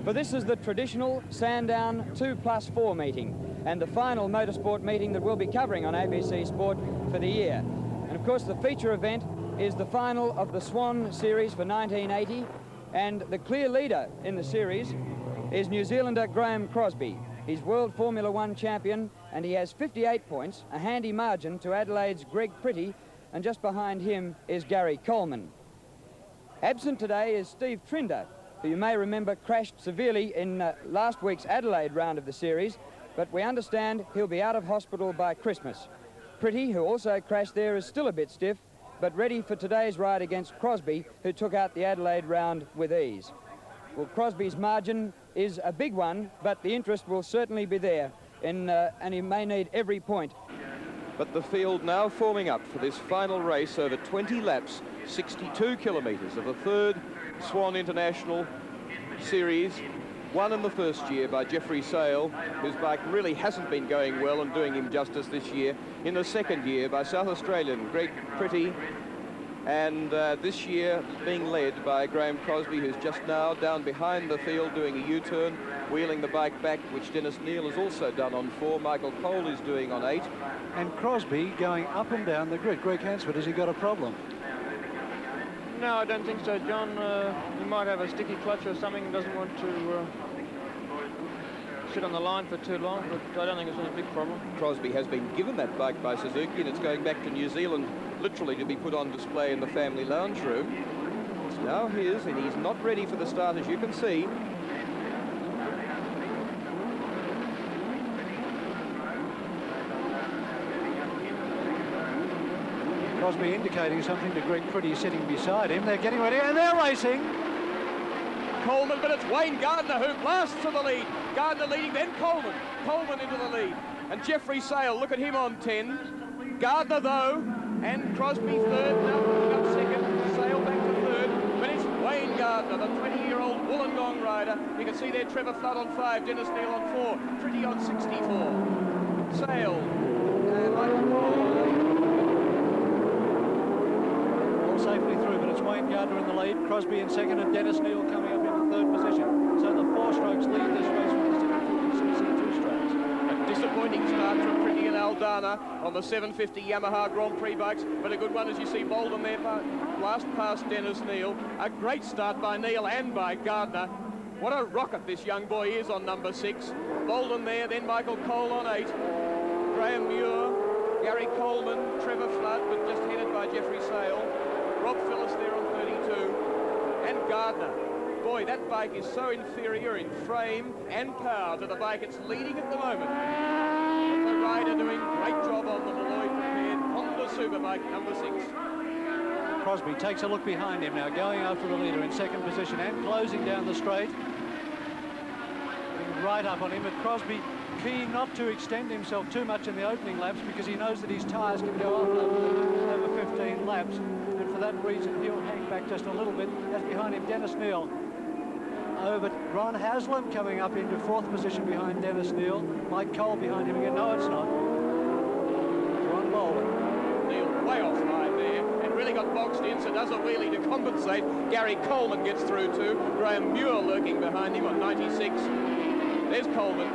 But this is the traditional Sandown 2+4 meeting, and the final motorsport meeting that we'll be covering on ABC Sport for the year. And of course the feature event is the final of the Swann series for 1980, and the clear leader in the series is New Zealander Graham Crosby. He's World Formula One champion, and he has 58 points, a handy margin to Adelaide's Greg Pretty, and just behind him is Gary Coleman. Absent today is Steve Trinder, who you may remember crashed severely in last week's Adelaide round of the series, but we understand he'll be out of hospital by Christmas. Pretty, who also crashed there, is still a bit stiff, but ready for today's ride against Crosby, who took out the Adelaide round with ease. Well, Crosby's margin is a big one, but the interest will certainly be there, and he may need every point. But the field now forming up for this final race over 20 laps, 62 kilometres of the third Swann International Series, won in the first year by Geoffrey Sale, whose bike really hasn't been going well and doing him justice this year. In the second year by South Australian Greg Pretty, and this year being led by Graham Crosby, who's just now down behind the field doing a U-turn, wheeling the bike back, which Dennis Neal has also done on 4. Michael Cole is doing on 8. And Crosby going up and down the grid. Greg Hansford, has he got a problem? No, I don't think so, John. He might have a sticky clutch or something. Doesn't want to sit on the line for too long, but I don't think it's a big problem. Crosby has been given that bike by Suzuki, and it's going back to New Zealand, literally to be put on display in the family lounge room. It's now his, and he's not ready for the start, as you can see. Crosby indicating something to Greg Pretty sitting beside him. They're getting ready and they're racing. Coleman, but it's Wayne Gardner who blasts to the lead. Gardner leading, then Coleman. Coleman into the lead. And Geoffrey Sale, look at him on 10. Gardner, though, and Crosby third, now picking up second. Sale back to third. But it's Wayne Gardner, the 20-year-old Wollongong rider. You can see there Trevor Flood on 5, Dennis Neal on 4, Pretty on 64. Sale, Michael Cole. Safely through, but it's Wayne Gardner in the lead, Crosby in second, and Dennis Neal coming up in the third position. So the 4 strokes lead this race from the 750cc 2 strokes. A disappointing start from Pretty and Aldana on the 750 Yamaha Grand Prix bikes, but a good one as you see Bolden there, last past Dennis Neal. A great start by Neal and by Gardner. What a rocket this young boy is on number 6. Bolden there, then Michael Cole on 8. Graham Muir, Gary Coleman, Trevor Flood, but just headed by Geoffrey Sale. Rob Phillips there on 32, and Gardner. Boy, that bike is so inferior in frame and power to the bike it's leading at the moment. But the rider doing a great job on the Malloy prepared Honda Superbike number 6. Crosby takes a look behind him now, going after the leader in second position and closing down the straight. Right up on him, but Crosby keen not to extend himself too much in the opening laps because he knows that his tyres can go up over 15 laps. For that reason, he'll hang back just a little bit. As behind him, Dennis Neal. Over Ron Haslam coming up into 4th position behind Dennis Neal. Mike Cole behind him again. No, it's not. Ron Bolden. Neal way off line there and really got boxed in, so does a wheelie to compensate. Gary Coleman gets through too. Graham Muir lurking behind him on 96. There's Coleman.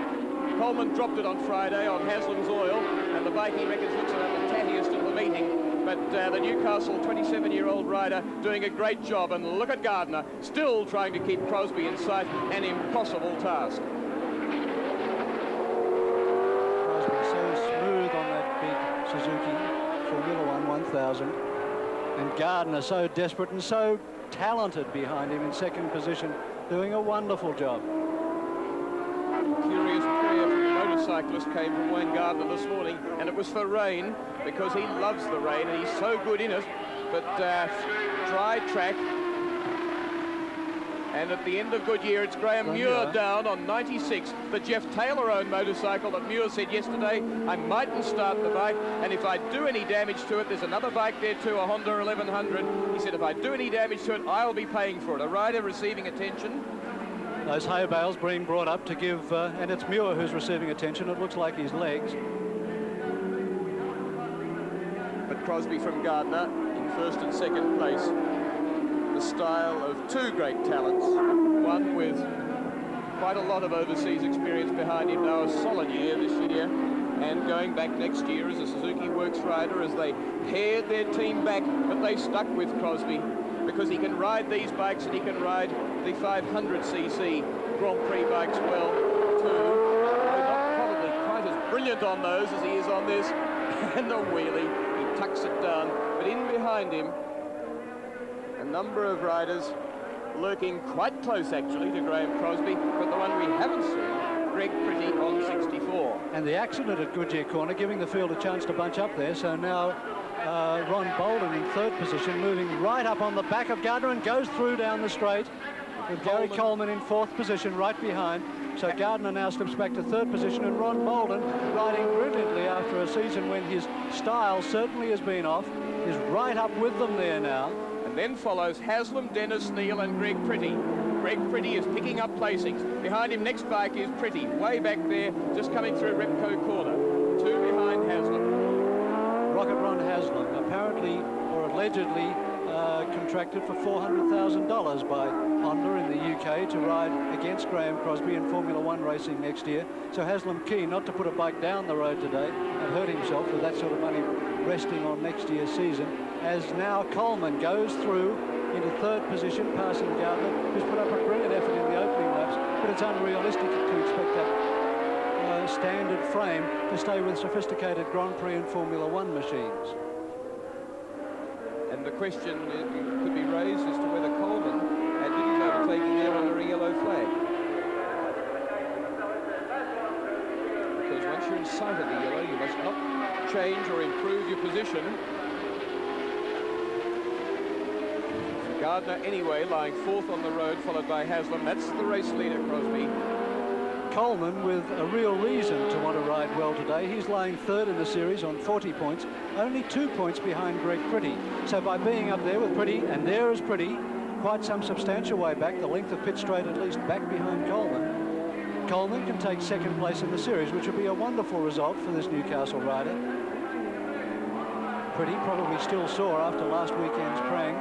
Coleman dropped it on Friday on Haslam's oil, and the bike he reckons looks about the tattiest in the meeting. But the Newcastle 27-year-old rider doing a great job. And look at Gardner, still trying to keep Crosby in sight, an impossible task. Crosby so smooth on that big Suzuki Formula One 1000. And Gardner so desperate and so talented behind him in second position, doing a wonderful job. Curious prayer from the motorcyclist came from Wayne Gardner this morning, and it was for rain, because he loves the rain and he's so good in it. But dry track, And at the end of Goodyear, it's Graham Muir down on 96, the Jeff Taylor-owned motorcycle that Muir said yesterday, I mightn't start the bike, and if I do any damage to it, there's another bike there too, a Honda 1100. He said, if I do any damage to it, I'll be paying for it. A rider receiving attention. Those hay bales being brought up to give, and it's Muir who's receiving attention. It looks like his legs. But Crosby from Gardner in first and second place. The style of two great talents, one with quite a lot of overseas experience behind him now, a solid year this year, and going back next year as a Suzuki Works rider as they paired their team back, but they stuck with Crosby because he can ride these bikes and he can ride the 500cc Grand Prix bikes well too. Though not probably quite as brilliant on those as he is on this. And the wheelie, he tucks it down, but in behind him a number of riders lurking quite close actually to Graham Crosby, but the one we haven't seen, Greg Pretty on 64. And the accident at Goodyear Corner giving the field a chance to bunch up there, so now Ron Bolden in third position, moving right up on the back of Gardner and goes through down the straight with Gary Coleman in fourth position right behind. So Gardner now slips back to third position, and Ron Bolden, riding brilliantly after a season when his style certainly has been off, is right up with them there now. And then follows Haslam, Dennis Neal and Greg Pretty. Greg Pretty is picking up placings. Behind him, next bike is Pretty, way back there, just coming through Repco Corner. Two behind Haslam. Rocket Ron Haslam, apparently or allegedly contracted for $400,000 by Honda in the UK to ride against Graham Crosby in Formula One racing next year. So Haslam keen not to put a bike down the road today and hurt himself with that sort of money resting on next year's season, as now Coleman goes through into third position, passing Gardner, who's put up a brilliant effort in the opening laps, but it's unrealistic to expect that standard frame to stay with sophisticated Grand Prix and Formula One machines. And the question could be raised as to whether Coleman did his overtaking there under a yellow flag. Because once you're in sight of the yellow, you must not change or improve your position. Gardner anyway lying fourth on the road, followed by Haslam. That's the race leader, Crosby. Coleman with a real reason to want to ride well today. He's lying third in the series on 40 points, only 2 points behind Greg Pretty. So by being up there with Pretty, and there is Pretty, quite some substantial way back, the length of pit straight at least back behind Coleman. Coleman can take second place in the series, which would be a wonderful result for this Newcastle rider. Pretty probably still sore after last weekend's prang.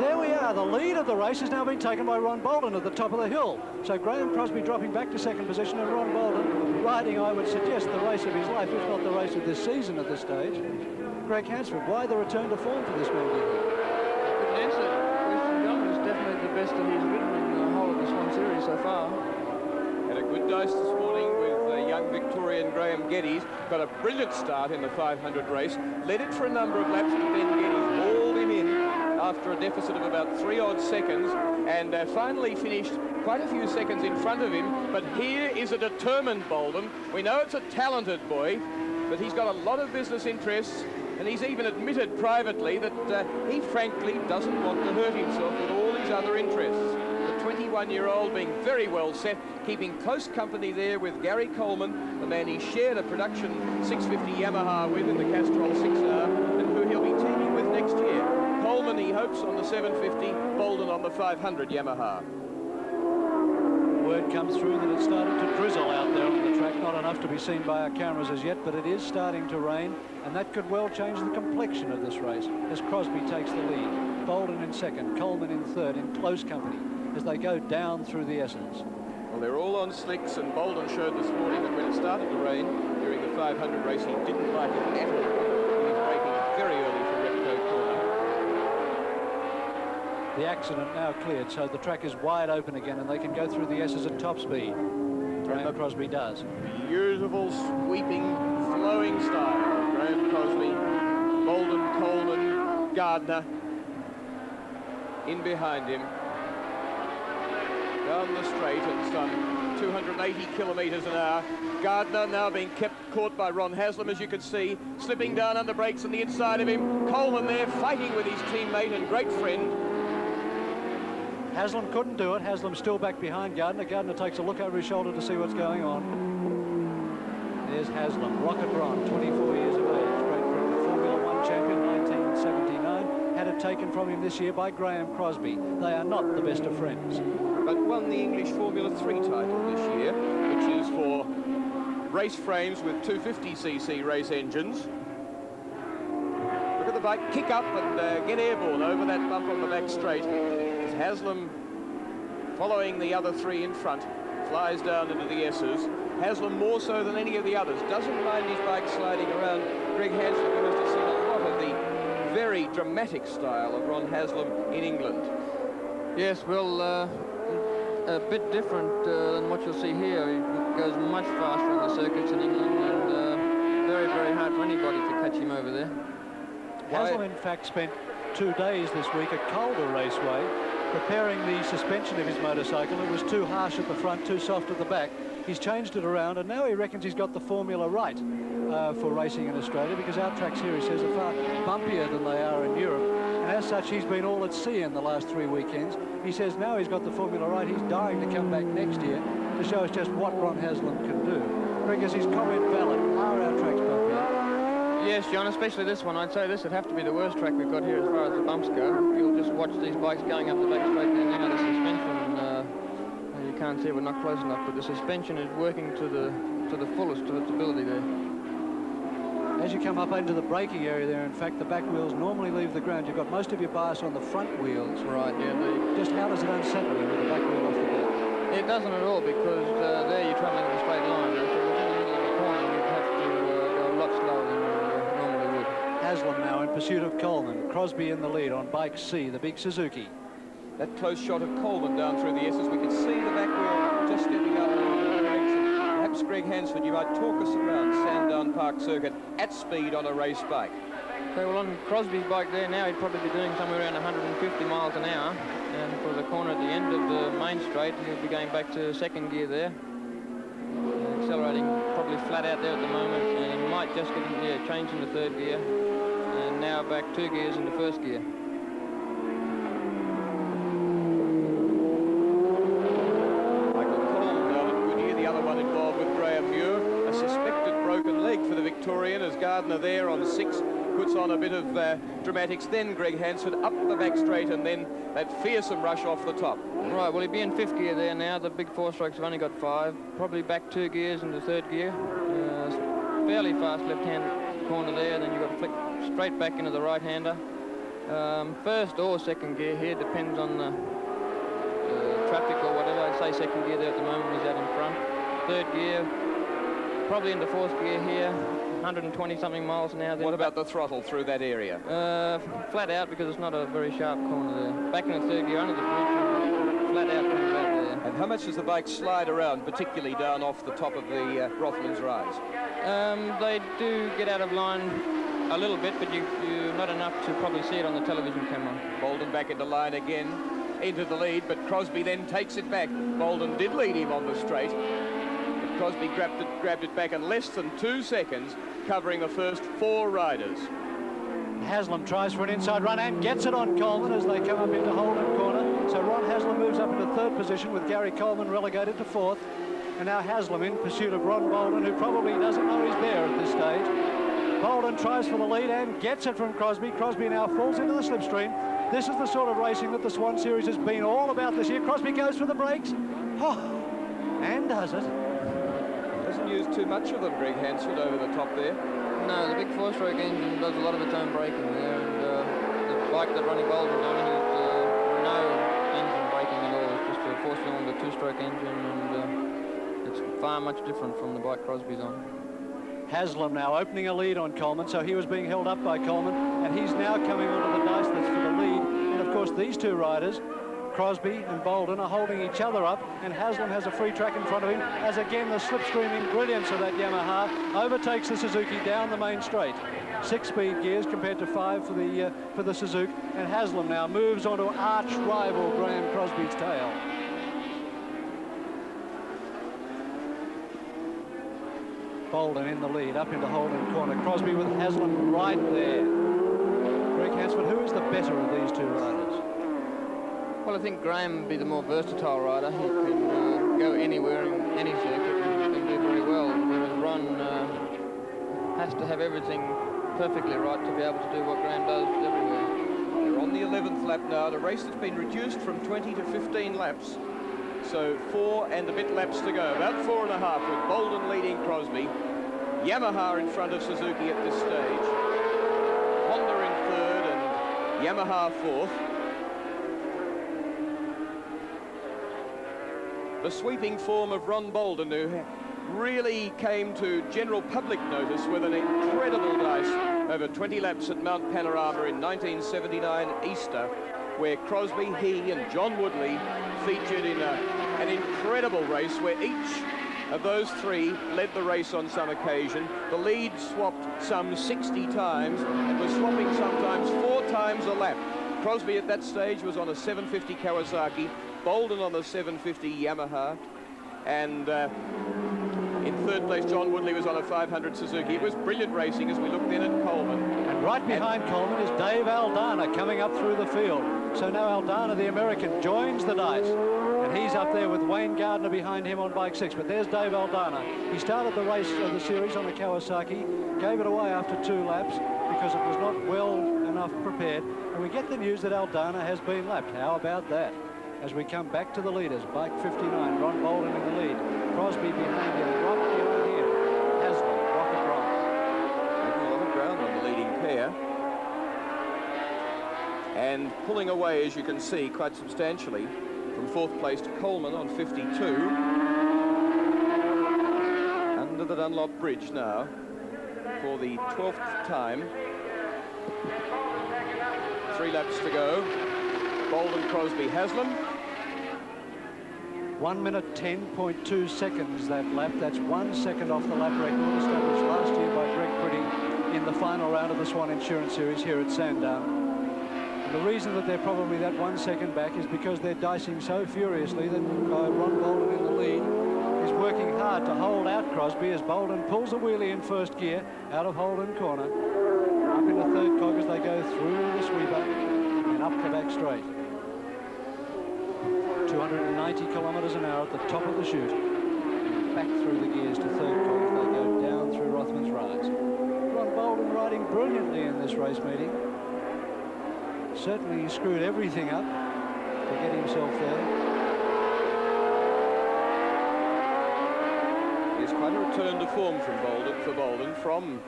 There we are. The lead of the race has now been taken by Ron Bolden at the top of the hill. So Graham Crosby dropping back to second position, and Ron Bolden riding, I would suggest, the race of his life, if not the race of this season at this stage. Greg Hansford, why the return to form for this man, do you think? Yes, Christian John is definitely the best that he's ridden in the whole of the Swann series so far. Had a good dice this morning with young Victorian Graham Geddes. Got a brilliant start in the 500 race. Led it for a number of laps, but then Geddes hauled him in after a deficit of about 3 odd seconds, and finally finished quite a few seconds in front of him. But here is a determined Bolden. We know it's a talented boy, but he's got a lot of business interests, and he's even admitted privately that he frankly doesn't want to hurt himself with all his other interests. The 21-year-old being very well set, keeping close company there with Gary Coleman, the man he shared a production 650 Yamaha with in the Castrol 6R, and who he'll be teaming with next year. Coleman, he hopes, on the 750, Bolden on the 500 Yamaha. Word comes through that it's started to drizzle out there on the track. Not enough to be seen by our cameras as yet, but it is starting to rain, and that could well change the complexion of this race as Crosby takes the lead. Bolden in second, Coleman in third, in close company as they go down through the S's. Well, they're all on slicks, and Bolden showed this morning that when it started to rain during the 500 race, he didn't like it at all. He was braking very early for Repco Corner. The accident now cleared, so the track is wide open again, and they can go through the S's at top speed. Graham Crosby does. Beautiful, sweeping, flowing style. Graham Crosby, Bolden, Coleman, Gardner in behind him. Down the straight, and some 280 kilometres an hour. Gardner now being caught by Ron Haslam, as you can see, slipping down under brakes on the inside of him. Coleman there fighting with his teammate and great friend. Haslam couldn't do it. Haslam's still back behind Gardner. Gardner takes a look over his shoulder to see what's going on. There's Haslam, Rocket Ron, 24 years of age, Great Britain, Formula One champion, 1979. Had it taken from him this year by Graham Crosby. They are not the best of friends. But won the English Formula 3 title this year, which is for race frames with 250cc race engines. Look at the bike kick up and get airborne over that bump on the back straight. As Haslam, following the other three in front, flies down into the S's. Haslam more so than any of the others. Doesn't mind his bike sliding around. Greg Hansford, who must have seen a lot of the very dramatic style of Ron Haslam in England. Yes, well, a bit different than what you'll see here. He goes much faster on the circuits in England, and very, very hard for anybody to catch him over there. Haslam, in fact, spent 2 days this week at Calder Raceway preparing the suspension of his motorcycle. It was too harsh at the front, too soft at the back. He's changed it around, and now he reckons he's got the formula right for racing in Australia, because our tracks here, he says, are far bumpier than they are in Europe. And as such, he's been all at sea in the last 3 weekends. He says now he's got the formula right. He's dying to come back next year to show us just what Ron Haslam can do. Greg, is his comment valid? Are our tracks bumpier? Yes, John, especially this one. I'd say this would have to be the worst track we've got here as far as the bumps go. You'll just watch these bikes going up the back straight there now. The suspension, you can't see, we're not close enough, but the suspension is working to the fullest of its ability there. As you come up into the braking area there, in fact, the back wheels normally leave the ground. You've got most of your bias on the front wheels. Right, yeah. Just how does it unsettle you with the back wheel off the back? It doesn't at all, because there you're travelling in a straight line. So within the middle of the corner, you'd have to go a lot slower than you normally would. Haslam now in pursuit of Coleman. Crosby in the lead on bike C, the big Suzuki. That close shot of Coleman down through the S's, we can see the back wheel just stepping up. Perhaps, Greg Hansford, you might talk us around Sandown Park Circuit at speed on a race bike. Okay, well, on Crosby's bike there now, he'd probably be doing somewhere around 150 miles an hour. And for the corner at the end of the main straight, he'll be going back to second gear there. Accelerating probably flat out there at the moment, and he might just get change into third gear. And now back 2 gears into first gear. For the Victorian, as Gardner there on 6 puts on a bit of dramatics. Then Greg Hansford up the back straight, and then that fearsome rush off the top. Right, well, he'd be in 5th gear there now. The big 4-strokes have only got 5. Probably back 2 gears into 3rd gear. Fairly fast left-hand corner there. Then you've got to flick straight back into the right-hander. 1st or 2nd gear here, depends on the traffic or whatever. I'd say 2nd gear there at the moment. He's out in front. 3rd gear. Probably into 4th gear here, 120 something miles an hour. What about the throttle through that area? Flat out, because it's not a very sharp corner there. Back in the 3rd gear under the bridge, flat out coming back there. And how much does the bike slide around, particularly down off the top of the Rothmans Rise? They do get out of line a little bit, but you're not enough to probably see it on the television camera. Bolden back into line again, into the lead, but Crosby then takes it back. Bolden did lead him on the straight. Crosby grabbed it back in less than 2 seconds, covering the first 4 riders. Haslam tries for an inside run and gets it on Coleman as they come up into Holden corner. So Ron Haslam moves up into 3rd position with Gary Coleman relegated to 4th. And now Haslam in pursuit of Ron Bolden, who probably doesn't know he's there at this stage. Bolden tries for the lead and gets it from Crosby. Crosby now falls into the slipstream. This is the sort of racing that the Swann Series has been all about this year. Crosby goes for the brakes. And does it. Doesn't use too much of them, Greg Hansford, over the top there. No, the big 4-stroke engine does a lot of its own braking there, and the bike that Ronnie Bolden owns is no engine braking at all. It's just a 4-cylinder 2-stroke engine, and it's far much different from the bike Crosby's on. Haslam now opening a lead on Coleman, so he was being held up by Coleman, and he's now coming onto the dice that's for the lead. And of course, these 2 riders, Crosby and Bolden, are holding each other up, and Haslam has a free track in front of him as again the slipstreaming brilliance of that Yamaha overtakes the Suzuki down the main straight. 6 speed gears compared to 5 for the Suzuki, and Haslam now moves on to arch rival Graham Crosby's tail. Bolden in the lead, up into Holden corner. Crosby with Haslam right there. Greg Hansford, who is the better of these two riders? Well, I think Graham would be the more versatile rider. He can go anywhere in any circuit and do very well, whereas Ron has to have everything perfectly right to be able to do what Graham does everywhere. They're on the 11th lap now, the race that's been reduced from 20 to 15 laps. So 4 and a bit laps to go, about 4.5, with Bolden leading Crosby. Yamaha in front of Suzuki at this stage. Honda in third and Yamaha fourth. The sweeping form of Ron Bolden, who really came to general public notice with an incredible race over 20 laps at Mount Panorama in 1979 Easter, where Crosby, he and John Woodley featured in an incredible race where each of those three led the race on some occasion. The lead swapped some 60 times and was swapping sometimes 4 times a lap. Crosby at that stage was on a 750 Kawasaki, Bolden on the 750 Yamaha, and in third place John Woodley was on a 500 Suzuki. It was brilliant racing as we looked then at Coleman. And right behind Coleman is Dave Aldana coming up through the field. So now Aldana, the American, joins the dice. And he's up there with Wayne Gardner behind him on bike 6. But there's Dave Aldana. He started the race of the series on a Kawasaki, gave it away after 2 laps because it was not well enough prepared. And we get the news that Aldana has been lapped. How about that? As we come back to the leaders, bike 59, Ron Bolden in the lead. Crosby behind him, right behind him. Haslam, Rocket Ron. Making a lot of ground on the leading pair. And pulling away, as you can see, quite substantially from 4th place to Coleman on 52. Under the Dunlop Bridge now for the 12th time. 3 laps to go. Bolden, Crosby, Haslam. 1 minute 10.2 seconds that lap. That's 1 second off the lap record established last year by Greg Pretty in the final round of the Swann Insurance Series here at Sandown. And the reason that they're probably that 1 second back is because they're dicing so furiously that Ron Bolden in the lead is working hard to hold out Crosby as Bolden pulls a wheelie in first gear out of Holden corner. Up into third cog as they go through the sweeper and up the back straight. 290 kilometres an hour at the top of the chute. Back through the gears to third cog as they go down through Rothman's Rise. Ron Bolden riding brilliantly in this race meeting. Certainly he screwed everything up to get himself there. It's quite a return to form from Bolden from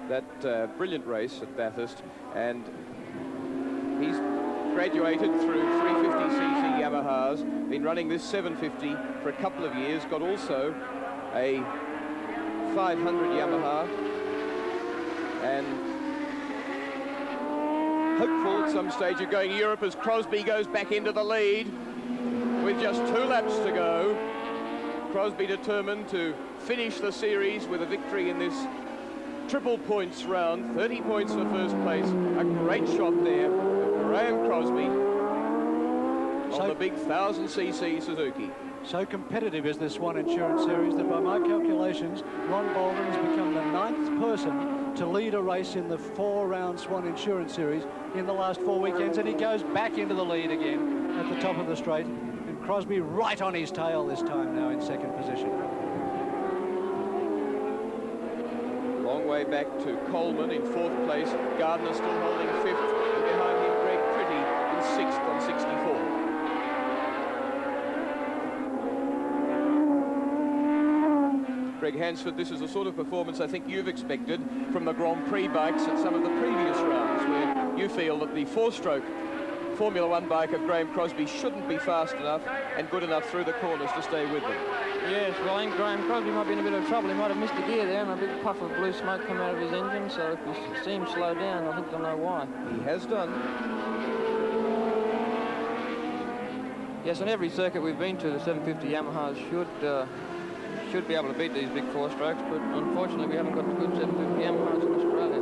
that brilliant race at Bathurst, and he's graduated through 350cc Yamahas, been running this 750 for a couple of years, got also a 500 Yamaha, and hopeful at some stage of going Europe as Crosby goes back into the lead with just 2 laps to go. Crosby determined to finish the series with a victory in this triple points round. 30 points for first place. A great shot there of Graham Crosby on the big 1000cc Suzuki. So competitive is this Swann Insurance Series that by my calculations, Ron Bolden has become the 9th person to lead a race in the 4-round Swann Insurance Series in the last 4 weekends, and he goes back into the lead again at the top of the straight, and Crosby right on his tail this time now in second position. Long way back to Coleman in 4th place, Gardner still holding 5th, and behind him Greg Pretty in 6th on 64. Greg Hansford, this is the sort of performance I think you've expected from the Grand Prix bikes at some of the previous rounds, where you feel that the 4-stroke Formula 1 bike of Graham Crosby shouldn't be fast enough and good enough through the corners to stay with them. Yes, well, I think Graham Crosby might be in a bit of trouble. He might have missed a gear there and a big puff of blue smoke come out of his engine, so if you see him slow down, I think they'll know why. He has done. Yes, on every circuit we've been to, the 750 Yamahas should be able to beat these big 4-strokes, but unfortunately we haven't got the good 750 Yamahas in Australia.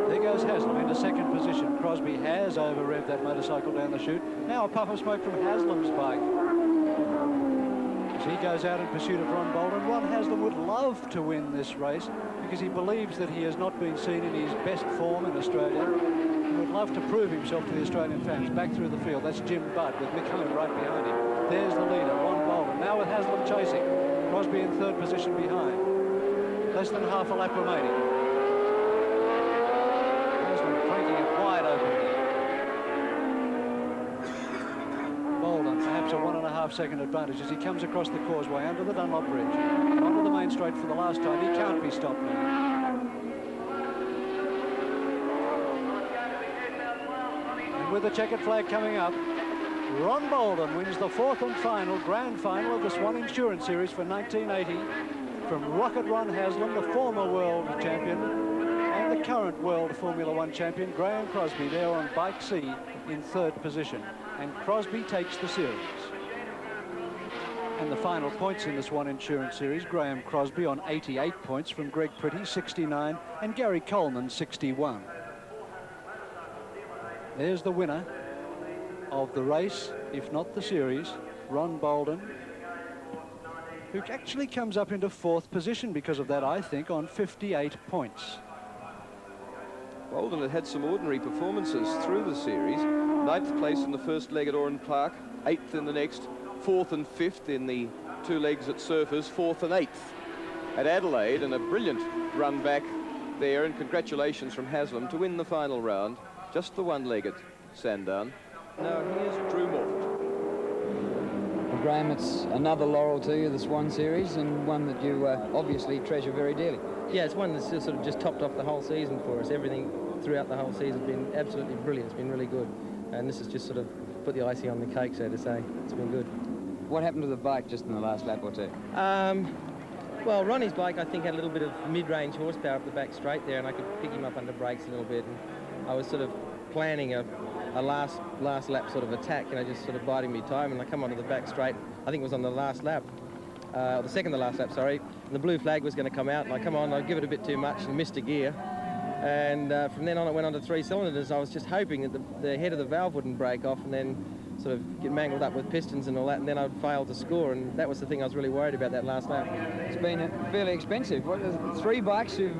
There goes Haslam into second position. Crosby has over-revved that motorcycle down the chute. Now a puff of smoke from Haslam's bike. he goes out in pursuit of Ron Bolden. Ron Haslam would love to win this race because he believes that he has not been seen in his best form in Australia. He would love to prove himself to the Australian fans. Back through the field, that's Jim Budd with Mick Hume right behind him. There's the leader, Ron Bolden. Now with Haslam chasing. Crosby in third position behind. Less than half a lap remaining. Haslam cranking it wide open. Bolden perhaps a 1.5 second advantage as he comes across the causeway under the Dunlop Bridge. Onto the main straight for the last time. He can't be stopped now. And with the checkered flag coming up, Ron Bolden wins the fourth and final grand final of the Swann Insurance Series for 1980 from Rocket Ron Haslam, the former world champion, and the current world Formula One champion, Graham Crosby, there on bike C in third position. And Crosby takes the series. And the final points in the Swann Insurance Series, Graham Crosby on 88 points from Greg Pretty, 69, and Gary Coleman, 61. There's the winner of the race, if not the series, Ron Bolden, who actually comes up into fourth position because of that, I think, on 58 points. Bolden had some ordinary performances through the series. 9th place in the first leg at Oran Park, 8th in the next, 4th and 5th in the two legs at Surfers, 4th and 8th at Adelaide, and a brilliant run back there, and congratulations from Haslam to win the final round. Just the one leg at Sandown. Now here's Drew Morford. Well, Graham, it's another laurel to you, the Swann Series, and one that you obviously treasure very dearly. Yeah, it's one that's just sort of just topped off the whole season for us. Everything throughout the whole season has been absolutely brilliant. It's been really good. And this has just sort of put the icing on the cake, so to say. It's been good. What happened to the bike just in the last lap or two? Well, Ronnie's bike, I think, had a little bit of mid-range horsepower up the back straight there, and I could pick him up under brakes a little bit. And I was sort of planning a last lap sort of attack, just sort of biding me time, and I come onto the back straight. I think it was on the last lap, or the second to last lap, sorry. And the blue flag was going to come out, and I come on, I give it a bit too much and missed a gear. And from then on, it went on to 3 cylinders. I was just hoping that the head of the valve wouldn't break off and then sort of get mangled up with pistons and all that, and then I'd fail to score, and that was the thing I was really worried about that last lap. It's been fairly expensive. What, 3 bikes who've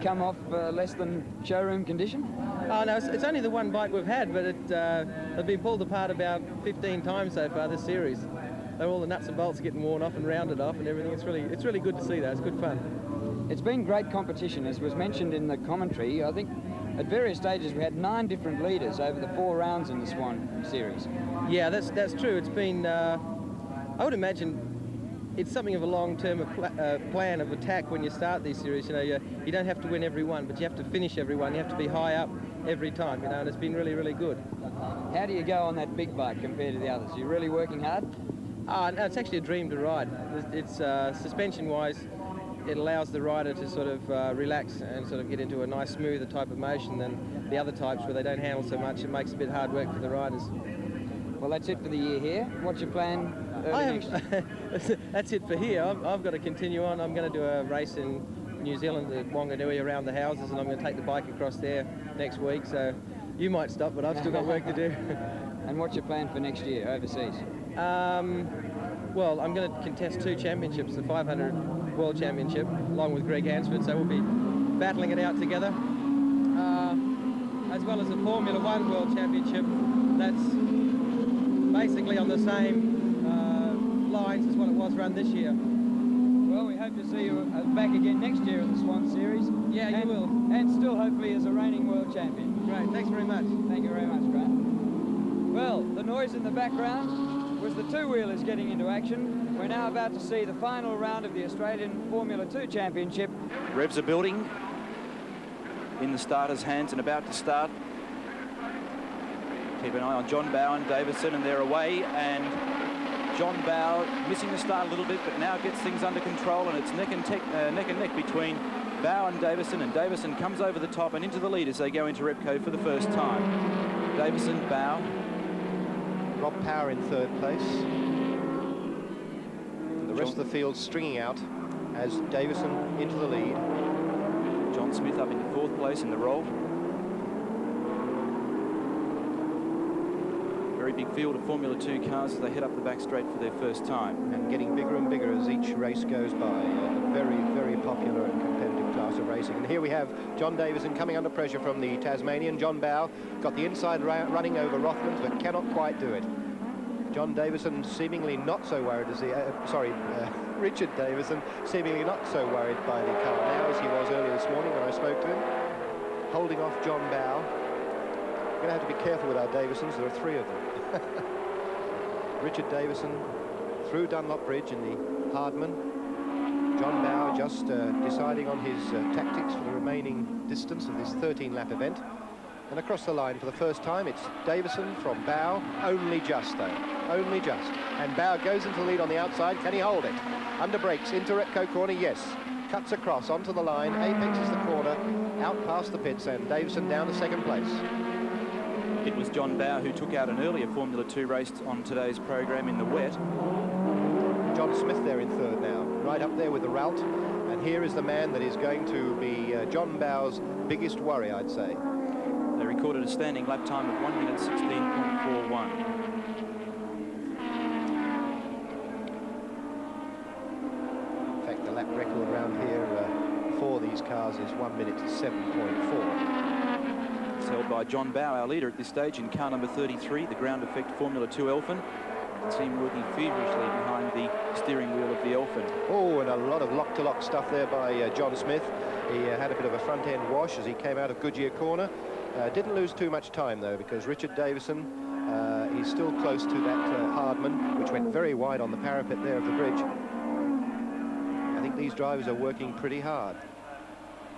come off less than showroom condition? Oh, no, it's only the one bike we've had, but they've been pulled apart about 15 times so far this series. All the nuts and bolts are getting worn off and rounded off and everything. It's really good to see that. It's good fun. It's been great competition, as was mentioned in the commentary. I think at various stages we had 9 different leaders over the 4 rounds in the Swann Series. Yeah, that's true. It's been, I would imagine, it's something of a long-term plan of attack when you start these series. You don't have to win every one, but you have to finish every one. You have to be high up every time, and it's been really, really good. How do you go on that big bike compared to the others? You're really working hard? No, it's actually a dream to ride. It's suspension-wise, it allows the rider to sort of relax and sort of get into a nice, smoother type of motion than the other types where they don't handle so much. It makes a bit hard work for the riders. Well, that's it for the year here. What's your plan next? That's it for here. I've got to continue on. I'm going to do a race in New Zealand, the Wanganui, around the houses, and I'm going to take the bike across there next week. So you might stop, but I've still got work to do. And what's your plan for next year, overseas? Well, I'm going to contest 2 championships, the 500 World Championship, along with Greg Hansford, so we'll be battling it out together, as well as the Formula One World Championship. That's basically on the same lines as what it was run this year. Well, we hope to see you back again next year at the Swann Series. Yeah, you will. And still hopefully as a reigning world champion. Great, thanks very much. Thank you very much, Grant. Well, the noise in the background was the 2-wheelers getting into action. We're now about to see the final round of the Australian Formula 2 Championship. Revs are building in the starters' hands and about to start. Keep an eye on John Bowe and Davison, and they're away, and John Bowe missing the start a little bit, but now gets things under control, and it's neck and neck between Bowe and Davison comes over the top and into the lead as they go into Repco for the first time. Davison, Bowe. Rob Power in third place. The rest of the field stringing out as Davison into the lead. John Smith up into fourth place in the roll. Very very big field of Formula 2 cars as they head up the back straight for their first time. And getting bigger and bigger as each race goes by. A very, very popular and competitive class of racing. And here we have John Davison coming under pressure from the Tasmanian. John Bow got the inside running over Rothmans, but cannot quite do it. John Davison seemingly not so worried as Richard Davison seemingly not so worried by the car now as he was earlier this morning when I spoke to him. Holding off John Bow. We're going to have to be careful with our Davisons. There are 3 of them. Richard Davison through Dunlop Bridge in the Hardman. John Bow just deciding on his tactics for the remaining distance of this 13-lap event. And across the line for the first time, it's Davison from Bow, only just though, only just. And Bow goes into the lead on the outside. Can he hold it? Under brakes, into Repco corner, yes. Cuts across onto the line, apexes the corner, out past the pits, and Davison down to second place. It was John Bow who took out an earlier Formula 2 race on today's program in the wet. John Smith there in third now, right up there with the rout. And here is the man that is going to be John Bow's biggest worry, I'd say. They recorded a standing lap time of 1 minute 16.41. In fact, the lap record around here for these cars is 1 minute 7.4. It's held by John Bow, our leader at this stage, in car number 33, the ground effect Formula 2 Elfin. The team working feverishly behind the steering wheel of the Elfin. Oh, and a lot of lock-to-lock stuff there by John Smith. He had a bit of a front-end wash as he came out of Goodyear corner. Didn't lose too much time, though, because Richard Davison, he's still close to that Hardman, which went very wide on the parapet there of the bridge. I think these drivers are working pretty hard.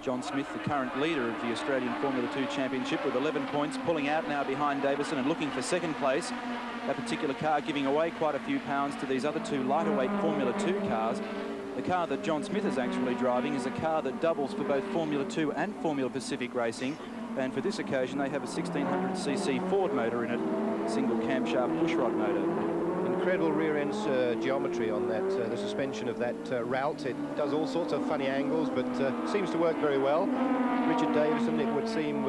John Smith, the current leader of the Australian Formula 2 Championship, with 11 points, pulling out now behind Davison and looking for second place. That particular car giving away quite a few pounds to these other 2 lighter weight Formula 2 cars. The car that John Smith is actually driving is a car that doubles for both Formula 2 and Formula Pacific Racing. And for this occasion, they have a 1600cc Ford motor in it, single camshaft pushrod motor. Incredible rear end geometry on that, the suspension of that route. It does all sorts of funny angles, but seems to work very well. Richard Davison, it would seem,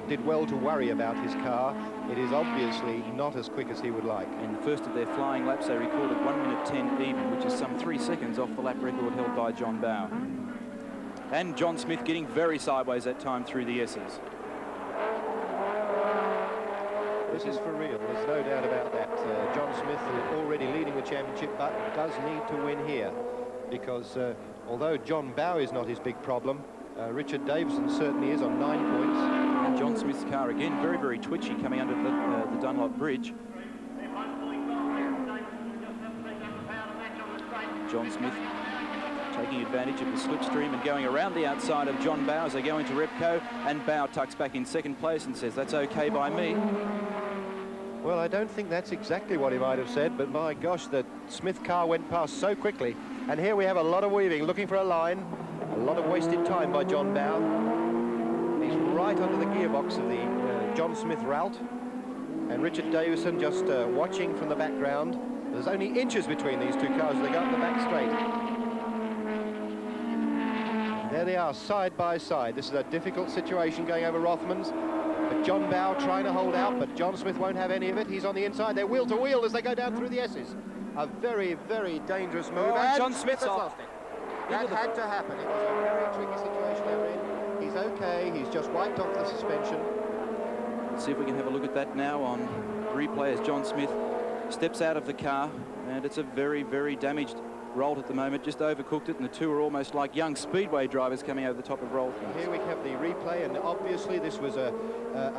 did well to worry about his car. It is obviously not as quick as he would like. In the first of their flying laps, they recorded 1 minute 10 even, which is some 3 seconds off the lap record held by John Bow. And John Smith getting very sideways that time through the S's. This is for real, there's no doubt about that. John Smith is already leading the championship, but does need to win here, because although John Bow is not his big problem, Richard Davison certainly is on 9 points. And John Smith's car again very, very twitchy coming under the Dunlop Bridge. John Smith taking advantage of the slipstream and going around the outside of John Bow as they go into Repco, and Bow tucks back in second place and says, "That's okay by me." Well, I don't think that's exactly what he might have said, but my gosh, the Smith car went past so quickly. And here we have a lot of weaving, looking for a line. A lot of wasted time by John Bow. He's right under the gearbox of the John Smith route. And Richard Davison just watching from the background. There's only inches between these 2 cars as they go up the back straight. There they are, side by side. This is a difficult situation going over Rothmans. But John Bow trying to hold out, but John Smith won't have any of it. He's on the inside. They're wheel to wheel as they go down through the S's. A very, very dangerous move. Oh, and John Smith's has off. lost it. That had to happen. It was a very tricky situation they're in. He's okay. He's just wiped off the suspension. Let's see if we can have a look at that now on replay as John Smith steps out of the car, and it's a very, very damaged Rolt at the moment, just overcooked it, and the 2 are almost like young speedway drivers coming over the top of Rolt. Here we have the replay, and obviously this was a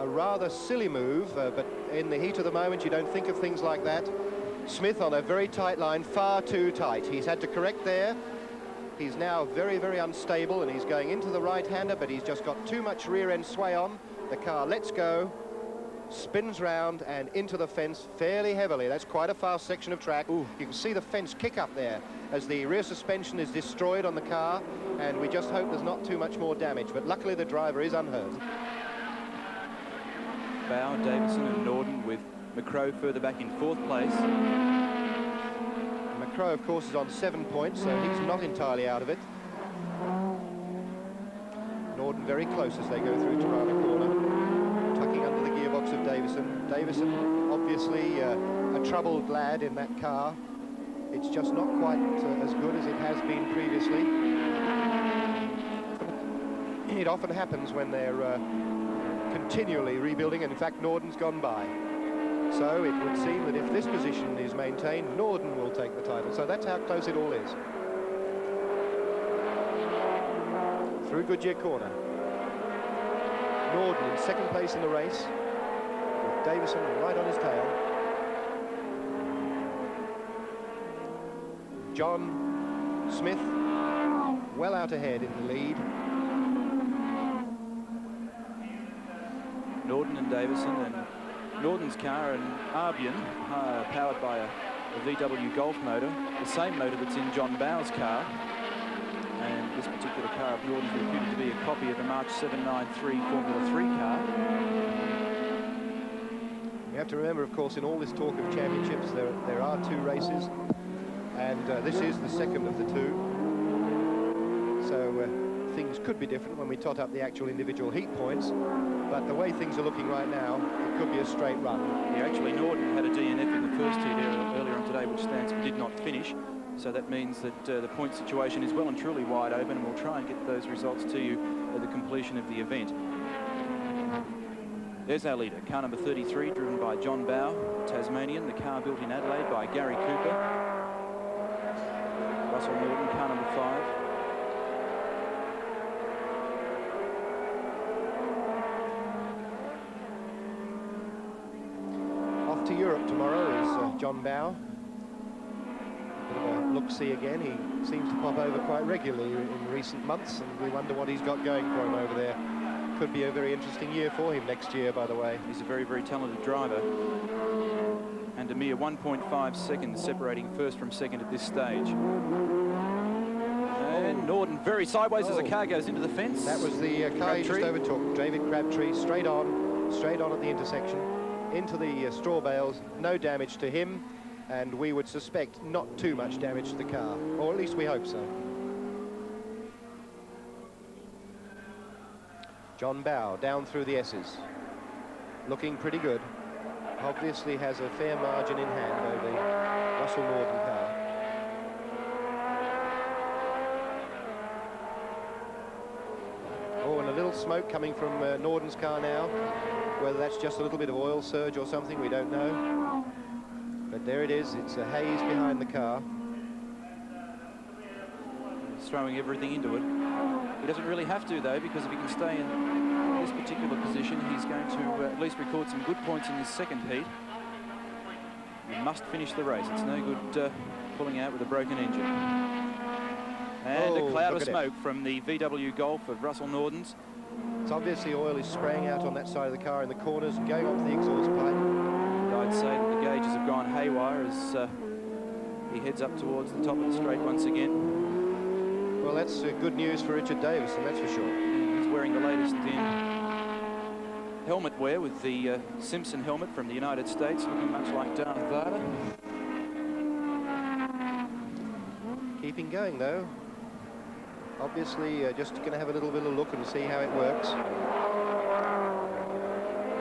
rather silly move, but in the heat of the moment you don't think of things like that. Smith on a very tight line, far too tight. He's had to correct there. He's now very, very unstable, and he's going into the right-hander, but he's just got too much rear-end sway on. The car lets go, spins round and into the fence fairly heavily. That's quite a fast section of track. Ooh. You can see the fence kick up there as the rear suspension is destroyed on the car, and we just hope there's not too much more damage, but luckily the driver is unhurt. Bow, Davison and Norden, with McCrow further back in 4th place. McCrow, of course, is on 7 points, so he's not entirely out of it. Norden very close as they go through Tirana corner, tucking under the gearbox looks of Davison. Davison, obviously a troubled lad in that car. It's just not quite as good as it has been previously. It often happens when they're continually rebuilding, and in fact Norden's gone by. So it would seem that if this position is maintained, Norden will take the title. So that's how close it all is. Through Goodyear Corner. Norden in second place in the race, with Davison right on his tail. John Smith well out ahead in the lead. Norden and Davison, and Norden's car and Arbion, powered by a VW Golf motor, the same motor that's in John Bow's car. And this particular car of Norden's reputed to be a copy of the March 793 Formula 3 car. You have to remember, of course, in all this talk of championships, there are 2 races, and this is the second of the 2. So things could be different when we tot up the actual individual heat points, but the way things are looking right now, it could be a straight run. Yeah, actually Norden had a DNF in the first heat earlier on today, which stands for did not finish. So that means that the point situation is well and truly wide open, and we'll try and get those results to you at the completion of the event. There's our leader, car number 33, driven by John Bow, Tasmanian, the car built in Adelaide by Gary Cooper. Russell Norden, car number 5. Off to Europe tomorrow is John Bow. Bit of a look-see again. He seems to pop over quite regularly in recent months, and we wonder what he's got going for him over there. Could be a very interesting year for him next year, by the way. He's a very, very talented driver. And a mere 1.5 seconds separating first from second at this stage. And Norden very sideways as the car goes into the fence. That was the car he just overtook. David Crabtree straight on at the intersection, into the straw bales. No damage to him, and we would suspect not too much damage to the car, or at least we hope so. John Bow down through the S's, looking pretty good. Obviously has a fair margin in hand over the Russell Norden car. Oh, and a little smoke coming from Norden's car now. Whether that's just a little bit of oil surge or something, we don't know. But there it is, it's a haze behind the car. He's throwing everything into it. He doesn't really have to, though, because if he can stay in this particular position, he's going to at least record some good points in this second heat. He must finish the race. It's no good pulling out with a broken engine. And a cloud of smoke from the VW Golf of Russell Norden's. It's obviously oil is spraying out on that side of the car in the corners and going up to the exhaust pipe. And I'd say that the gauges have gone haywire as he heads up towards the top of the straight once again. Well, that's good news for Richard Davison, that's for sure. And he's wearing the latest in helmet wear with the Simpson helmet from the United States, looking much like Darth Vader. Keeping going, though. Obviously, just going to have a little bit of look and see how it works.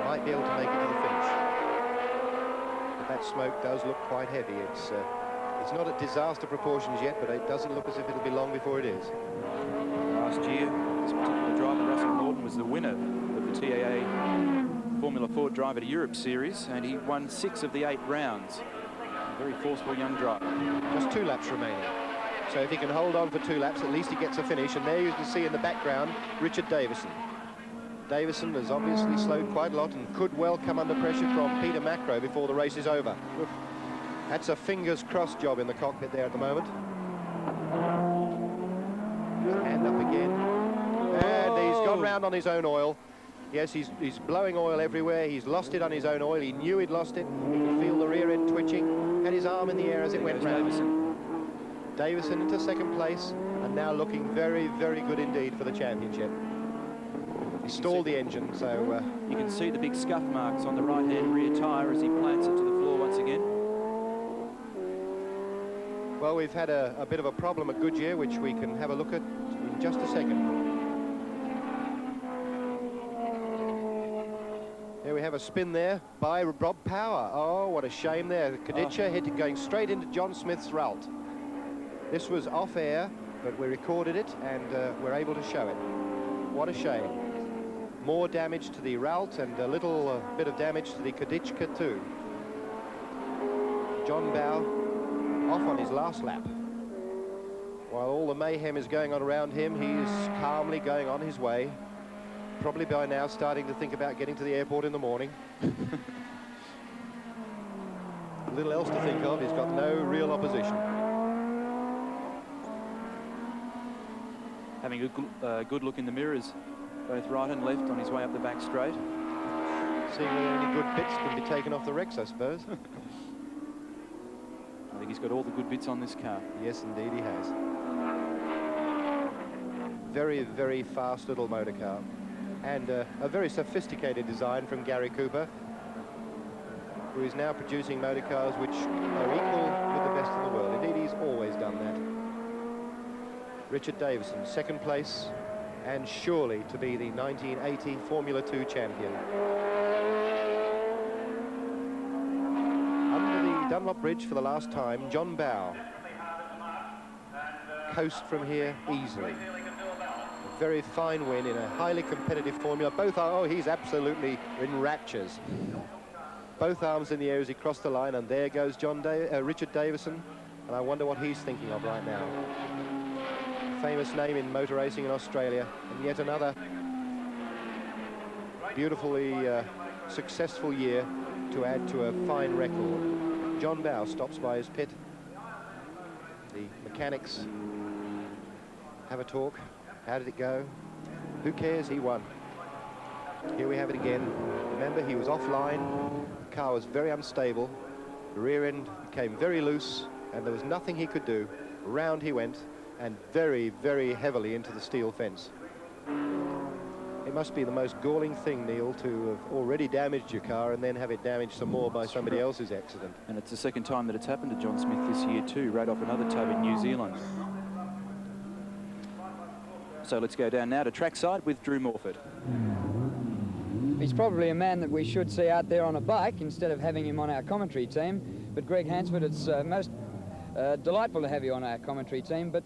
Might be able to make it to the finish. But that smoke does look quite heavy. It's not at disaster proportions yet, but it doesn't look as if it'll be long before it is. Last year, this particular driver, Russell Norden, was the winner of the TAA Formula 4 Driver to Europe Series, and he won 6 of the 8 rounds. A very forceful young driver. Just 2 laps remaining. So if he can hold on for 2 laps, at least he gets a finish. And there you can see in the background, Richard Davison. Davison has obviously slowed quite a lot and could well come under pressure from Peter Macro before the race is over. That's a fingers crossed job in the cockpit there at the moment. Hand up again. And he's gone round on his own oil. Yes, he's blowing oil everywhere. He's lost it on his own oil. He knew he'd lost it. He could feel the rear end twitching. Had his arm in the air as it went round. Davison into second place, and now looking very, very good indeed for the championship. He stalled the engine, so... you can see the big scuff marks on the right-hand rear tyre as he plants it to the floor once again. Well, we've had a bit of a problem at Goodyear, which we can have a look at in just a second. Here we have a spin there by Rob Power. Oh, what a shame there. Kadicha hit it going straight into John Smith's Ralt. This was off air, but we recorded it and we're able to show it. What a shame. More damage to the Ralt and a little bit of damage to the Kadichka too. John Bow off on his last lap. While all the mayhem is going on around him, he's calmly going on his way. Probably by now starting to think about getting to the airport in the morning. Little else to think of, he's got no real opposition. Having a good look in the mirrors, both right and left on his way up the back straight. Seeing whether any good bits can be taken off the Rex, I suppose. I think he's got all the good bits on this car. Yes, indeed he has. Very, very fast little motor car. And a very sophisticated design from Gary Cooper, who is now producing motor cars which are equal with the best in the world. Indeed, he's always done that. Richard Davison, second place, and surely to be the 1980 Formula 2 champion. Under the Dunlop Bridge for the last time, John Bow coast from here easily. A very fine win in a highly competitive formula. Both are, oh, he's absolutely in raptures. Both arms in the air as he crossed the line, and there goes Richard Davison, and I wonder what he's thinking of right now. Famous name in motor racing in Australia, and yet another beautifully successful year to add to a fine record. John Bow stops by his pit. The mechanics have a talk. How did it go? Who cares? He won. Here we have it again. Remember, he was offline. The car was very unstable. The rear end became very loose, and there was nothing he could do. Round he went, and very, very heavily into the steel fence. It must be the most galling thing, Neil, to have already damaged your car and then have it damaged some more by somebody else's accident. And it's the second time that it's happened to John Smith this year too, right off another tub in New Zealand. So let's go down now to trackside with Drew Morford. He's probably a man that we should see out there on a bike instead of having him on our commentary team. But Greg Hansford, it's most delightful to have you on our commentary team, but